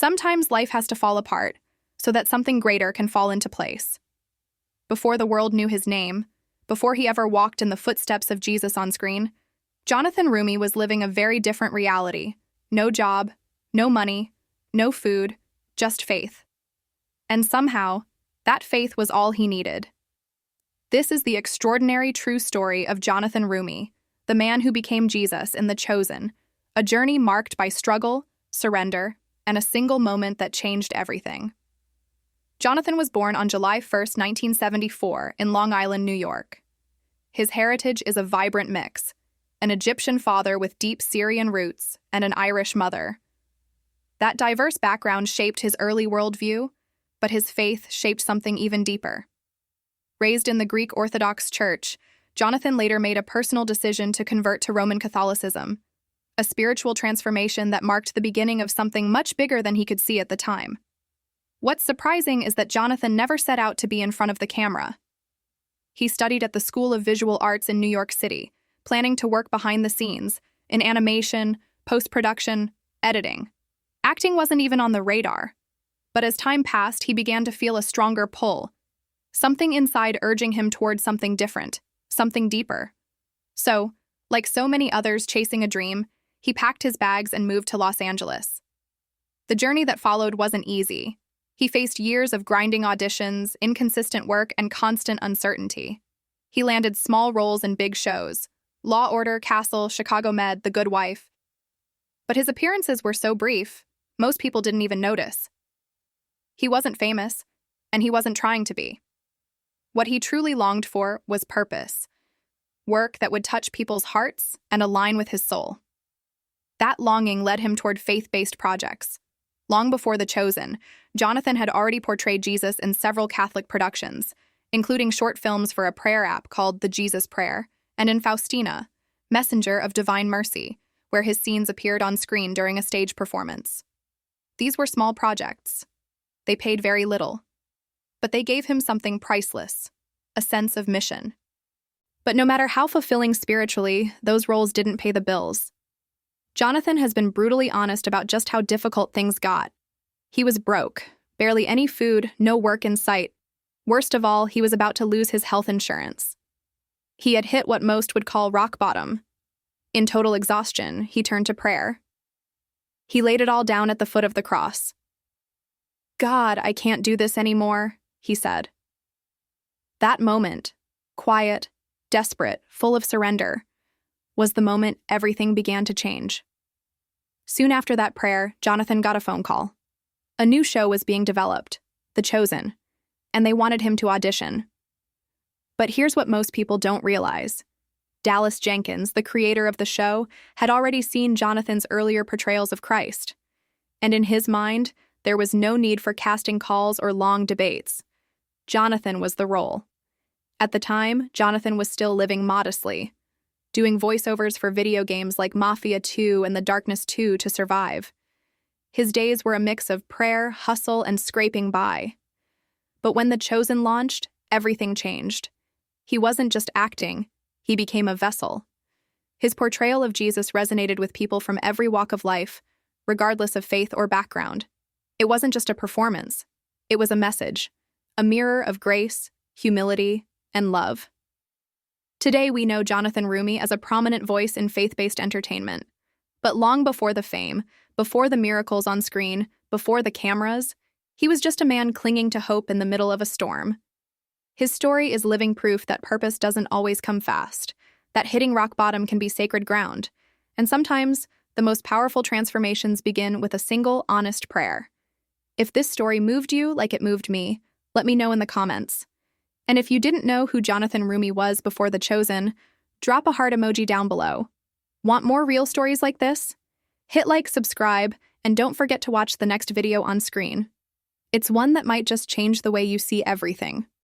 Sometimes life has to fall apart so that something greater can fall into place. Before the world knew his name, before he ever walked in the footsteps of Jesus on screen, Jonathan Roumie was living a very different reality. No job, no money, no food, just faith. And somehow, that faith was all he needed. This is the extraordinary true story of Jonathan Roumie, the man who became Jesus in The Chosen, a journey marked by struggle, surrender, and a single moment that changed everything. Jonathan was born on July 1, 1974, in Long Island, New York. His heritage is a vibrant mix: an Egyptian father with deep Syrian roots and an Irish mother. That diverse background shaped his early worldview, but his faith shaped something even deeper. Raised in the Greek Orthodox Church, Jonathan later made a personal decision to convert to Roman Catholicism, a spiritual transformation that marked the beginning of something much bigger than he could see at the time. What's surprising is that Jonathan never set out to be in front of the camera. He studied at the School of Visual Arts in New York City, planning to work behind the scenes, in animation, post-production, editing. Acting wasn't even on the radar. But as time passed, he began to feel a stronger pull, something inside urging him towards something different, something deeper. So, like so many others chasing a dream, he packed his bags and moved to Los Angeles. The journey that followed wasn't easy. He faced years of grinding auditions, inconsistent work, and constant uncertainty. He landed small roles in big shows: Law Order, Castle, Chicago Med, The Good Wife. But his appearances were so brief, most people didn't even notice. He wasn't famous, and he wasn't trying to be. What he truly longed for was purpose, work that would touch people's hearts and align with his soul. That longing led him toward faith-based projects. Long before The Chosen, Jonathan had already portrayed Jesus in several Catholic productions, including short films for a prayer app called The Jesus Prayer, and in Faustina, Messenger of Divine Mercy, where his scenes appeared on screen during a stage performance. These were small projects. They paid very little. But they gave him something priceless: a sense of mission. But no matter how fulfilling spiritually, those roles didn't pay the bills. Jonathan has been brutally honest about just how difficult things got. He was broke, barely any food, no work in sight. Worst of all, he was about to lose his health insurance. He had hit what most would call rock bottom. In total exhaustion, he turned to prayer. He laid it all down at the foot of the cross. "God, I can't do this anymore," he said. That moment, quiet, desperate, full of surrender, was the moment everything began to change. Soon after that prayer, Jonathan got a phone call. A new show was being developed, The Chosen, and they wanted him to audition. But here's what most people don't realize. Dallas Jenkins, the creator of the show, had already seen Jonathan's earlier portrayals of Christ. And in his mind, there was no need for casting calls or long debates. Jonathan was the role. At the time, Jonathan was still living modestly, doing voiceovers for video games like Mafia 2 and The Darkness 2 to survive. His days were a mix of prayer, hustle, and scraping by. But when The Chosen launched, everything changed. He wasn't just acting, he became a vessel. His portrayal of Jesus resonated with people from every walk of life, regardless of faith or background. It wasn't just a performance, it was a message, a mirror of grace, humility, and love. Today, we know Jonathan Roumie as a prominent voice in faith-based entertainment. But long before the fame, before the miracles on screen, before the cameras, he was just a man clinging to hope in the middle of a storm. His story is living proof that purpose doesn't always come fast, that hitting rock bottom can be sacred ground, and sometimes the most powerful transformations begin with a single, honest prayer. If this story moved you like it moved me, let me know in the comments. And if you didn't know who Jonathan Roumie was before The Chosen, drop a heart emoji down below. Want more real stories like this? Hit like, subscribe, and don't forget to watch the next video on screen. It's one that might just change the way you see everything.